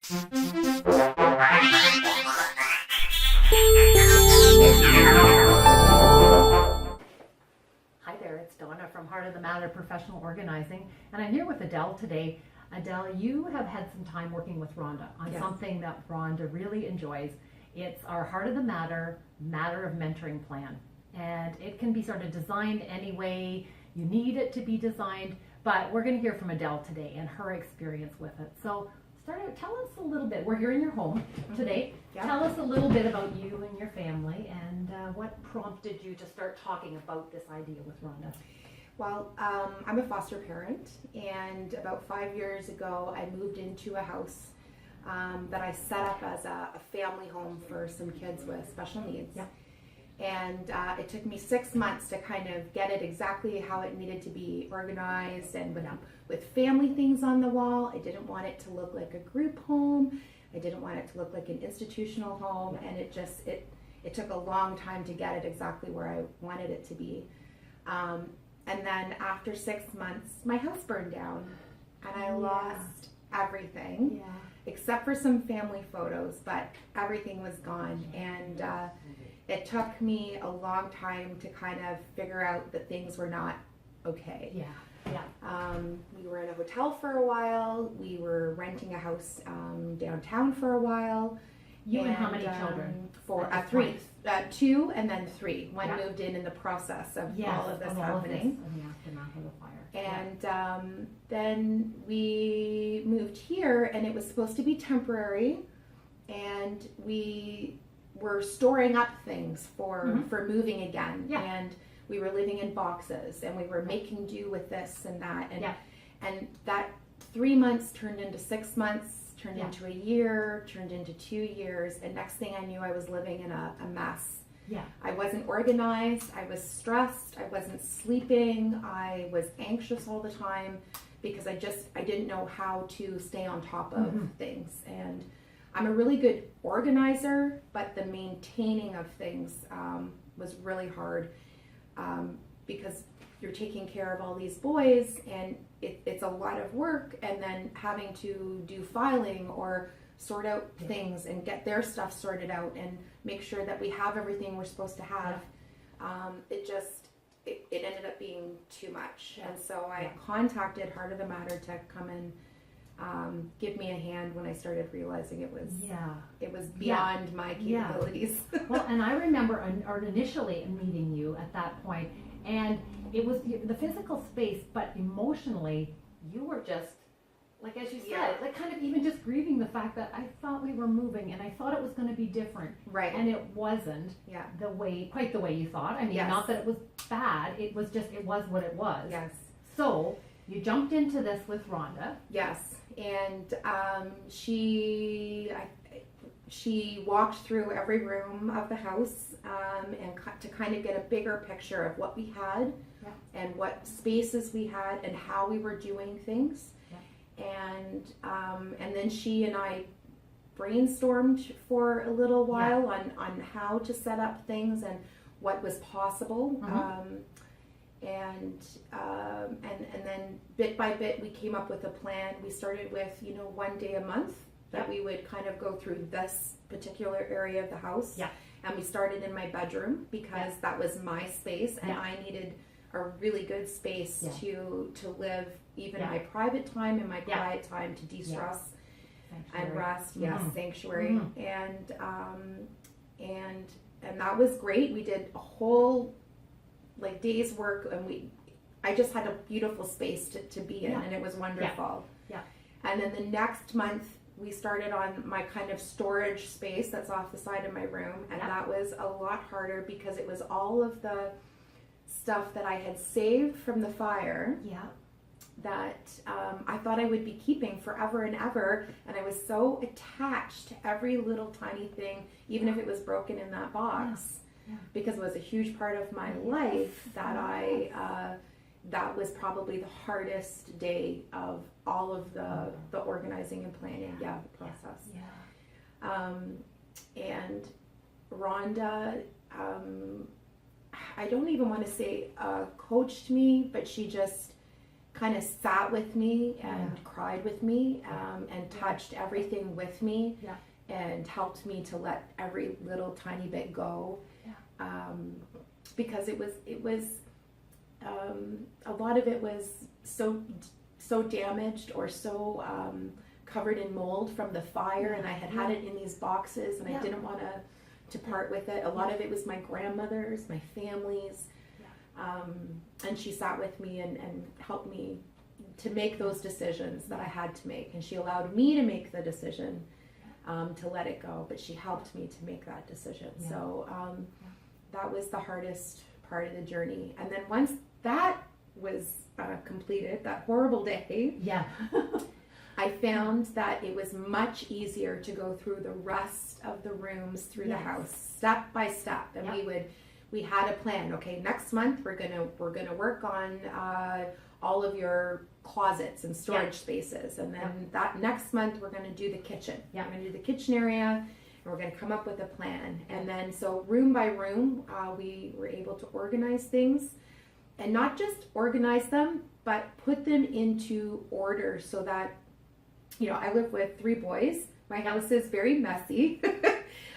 Hi there, it's Donna from Heart of the Matter Professional Organizing, and I'm here with Adele today. Adele, you have had some time working with Rhonda on something that Rhonda really enjoys. It's our Heart of the Matter of Mentoring Plan, and it can be sort of designed any way you need it to be designed, but we're going to hear from Adele today and her experience with it. So tell us a little bit. We're here in your home today. Yep. Tell us a little bit about you and your family and what prompted you to start talking about this idea with Rhonda. Well, I'm a foster parent, and about 5 years ago I moved into a house that I set up as a family home for some kids with special needs. Yep. And it took me 6 months to kind of get it exactly how it needed to be organized, and with family things on the wall. I didn't want it to look like a group home. I didn't want it to look like an institutional home, and it took a long time to get it exactly where I wanted it to be. And then after 6 months, my house burned down, and I lost everything except for some family photos, but everything was gone. And it took me a long time to kind of figure out that things were not okay. We were in a hotel for a while. We were renting a house downtown for a while. You and how many children? Three. Two and then three. One moved in the process of all of this happening. In the aftermath of the fire. And then we moved here, and it was supposed to be temporary, and we were storing up things for moving again. And we were living in boxes, and we were making do with this and that. And that 3 months turned into 6 months, turned into a year, turned into 2 years, and next thing I knew, I was living in a mess. I wasn't organized, I was stressed, I wasn't sleeping, I was anxious all the time because I didn't know how to stay on top of things. And I'm a really good organizer, but the maintaining of things was really hard because you're taking care of all these boys, and it's a lot of work, and then having to do filing or sort out things and get their stuff sorted out and make sure that we have everything we're supposed to have. It ended up being too much. And so I contacted Heart of the Matter to come and give me a hand when I started realizing it was beyond my capabilities. Well, and I remember initially meeting you at that point, and it was the physical space, but emotionally you were just, like as you said, like kind of even just grieving the fact that I thought we were moving and I thought it was going to be different. Right. And it wasn't quite the way you thought. I mean, not that it was bad, it was what it was. Yes. So you jumped into this with Rhonda. Yes. And she walked through every room of the house and to kind of get a bigger picture of what we had and what spaces we had and how we were doing things. And then she and I brainstormed for a little while on how to set up things and what was possible. And then bit by bit we came up with a plan. We started with 1 day a month that we would kind of go through this particular area of the house. And we started in my bedroom because that was my space, and I needed a really good space to live even my private time and my quiet time to de-stress and rest. Sanctuary. And that was great. We did a whole day's work, and I just had a beautiful space to be in, and it was wonderful. And then the next month we started on my kind of storage space that's off the side of my room, and that was a lot harder because it was all of the stuff that I had saved from the fire that I thought I would be keeping forever and ever, and I was so attached to every little tiny thing, even if it was broken in that box, because it was a huge part of my life that that was probably the hardest day of all of the organizing and planning the process. And Rhonda, I don't even want to say coached me, but she just kind of sat with me and cried with me, and touched everything with me, and helped me to let every little tiny bit go, because it was a lot of it was so damaged or so covered in mold from the fire, and I had it in these boxes, and I didn't want to part with it. A lot of it was my grandmother's, my family's, and she sat with me and helped me to make those decisions that I had to make, and she allowed me to make the decision to let it go, but she helped me to make that decision. So that was the hardest part of the journey. And then once that was completed, that horrible day, I found that it was much easier to go through the rest of the rooms through the house, step by step. And we had a plan. Okay, next month we're gonna work on all of your closets and storage spaces, and then that next month we're gonna do the kitchen. We're gonna do the kitchen area, and we're gonna come up with a plan. And then so room by room, we were able to organize things, and not just organize them, but put them into order so that, I live with 3 boys. My house is very messy.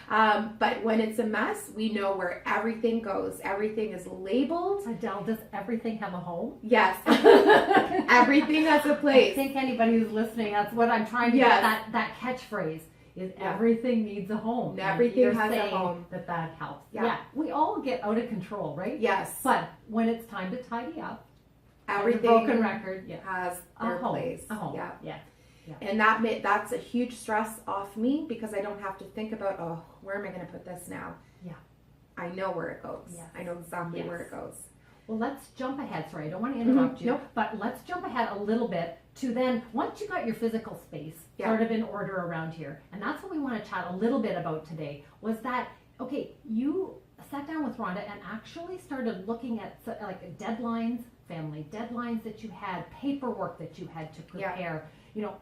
But when it's a mess, we know where everything goes. Everything is labeled. Adele, does everything have a home? Yes. Everything has a place. I think anybody who's listening, that's what I'm trying to get, that catchphrase is everything needs a home. Everything has a home. That helps. Yeah. We all get out of control, right? Yes. But when it's time to tidy up, everything broken record has their place. A home. Yeah. And that's a huge stress off me, because I don't have to think about, where am I going to put this now? Yeah. I know where it goes. Yes. I know exactly where it goes. Well, let's jump ahead. Sorry, I don't want to interrupt you. Nope. But let's jump ahead a little bit to then, once you got your physical space sort of in order around here, and that's what we want to chat a little bit about today, was that, okay, you sat down with Rhonda and actually started looking at like deadlines, family deadlines that you had, paperwork that you had to prepare,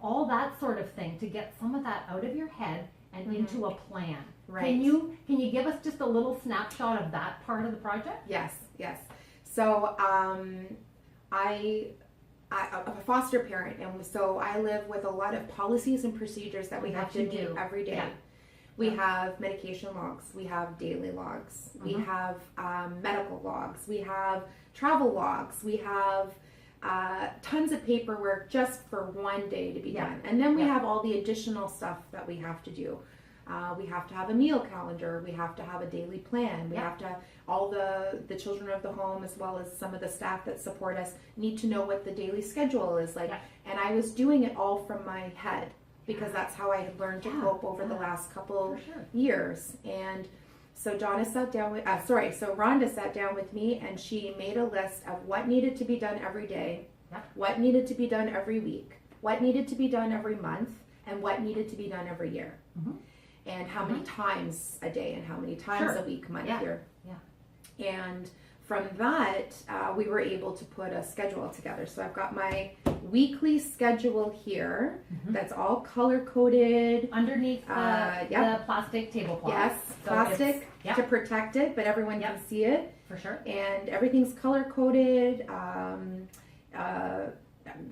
all that sort of thing, to get some of that out of your head and into a plan. Right. Can you give us just a little snapshot of that part of the project? Yes. So I'm a foster parent, and so I live with a lot of policies and procedures that we have to meet every day. Yeah. We have medication logs, we have daily logs, we have medical logs, we have travel logs, we have tons of paperwork just for one day to be done. And then we have all the additional stuff that we have to do. We have to have a meal calendar, we have to have a daily plan, we have to, all the children of the home, as well as some of the staff that support us, need to know what the daily schedule is like. And I was doing it all from my head, because that's how I had learned to cope over the last couple years. And so Rhonda sat down with me, and she made a list of what needed to be done every day, what needed to be done every week, what needed to be done every month, and what needed to be done every year. And how many times a day, and how many times a week, month, year. And from that, we were able to put a schedule together. So I've got my weekly schedule here that's all color-coded. Underneath the plastic tablecloth. Yes, so plastic to protect it, but everyone can see it. For sure. And everything's color-coded.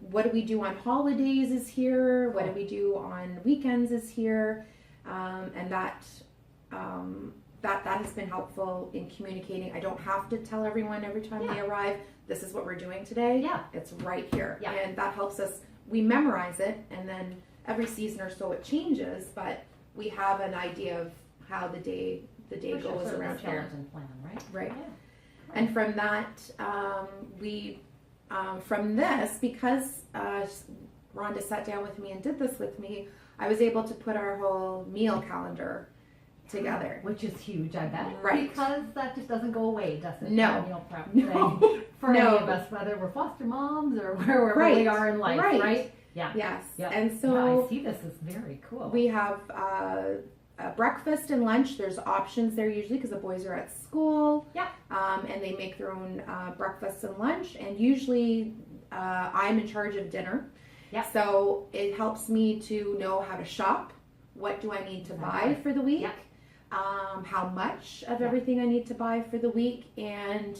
What do we do on holidays is here. What do we do on weekends is here. And that has been helpful in communicating. I don't have to tell everyone every time they arrive, this is what we're doing today. It's right here. And that helps us. We memorize it, and then every season or so it changes, but we have an idea of how the day goes around here. Plan, right? Yeah. And from that, from this, because Rhonda sat down with me and did this with me, I was able to put our whole meal calendar together. Which is huge, I bet. Right. Because that just doesn't go away, does it? No. Meal prep thing for any of us, whether we're foster moms or wherever we are in life, right? Yeah. Yes. Yeah. And so I see this is very cool. We have breakfast and lunch. There's options there usually because the boys are at school. And they make their own breakfast and lunch. And usually I'm in charge of dinner. So it helps me to know how to shop. What do I need to buy for the week? How much of everything I need to buy for the week, and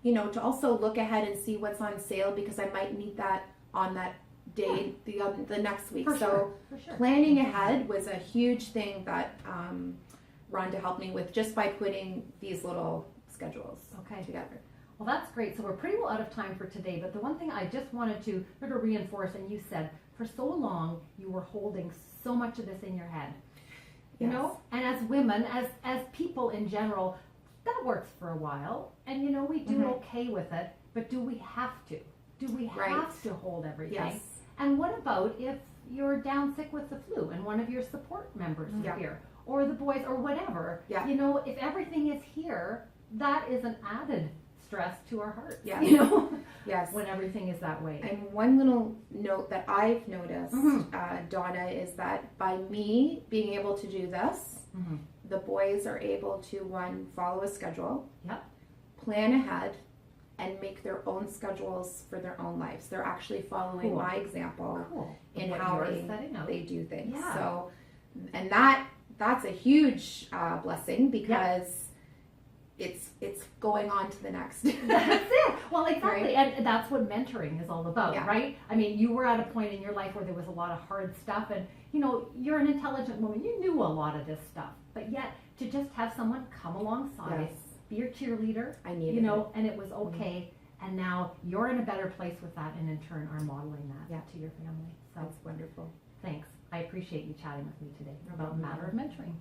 to also look ahead and see what's on sale, because I might need that on that day, the next week. For So sure. planning ahead was a huge thing that Rhonda helped me with, just by putting these little schedules together. Well, that's great. So we're pretty well out of time for today, but the one thing I just wanted to sort of reinforce, and you said for so long you were holding so much of this in your head, you know, and as women, as people in general, that works for a while, and we do okay with it, but do we have to? Do we have to hold everything? Yes. And what about if you're down sick with the flu and one of your support members is here, or the boys, or whatever? Yeah. If everything is here, that is an added stress to our hearts. Yeah. Yes. When everything is that way. And one little note that I've noticed, Donna, is that by me being able to do this, the boys are able to, one, follow a schedule, plan ahead, and make their own schedules for their own lives. They're actually following my example in how they do things. Yeah. So, and that's a huge blessing, because it's going on to the next. That's it. Well, exactly. Right? And that's what mentoring is all about, right? I mean, you were at a point in your life where there was a lot of hard stuff, and you're an intelligent woman. You knew a lot of this stuff, but yet to just have someone come alongside, be your cheerleader, I needed it. and it was okay. And now you're in a better place with that, and in turn are modeling that to your family. So that's wonderful. thanks. I appreciate you chatting with me today about the matter of mentoring.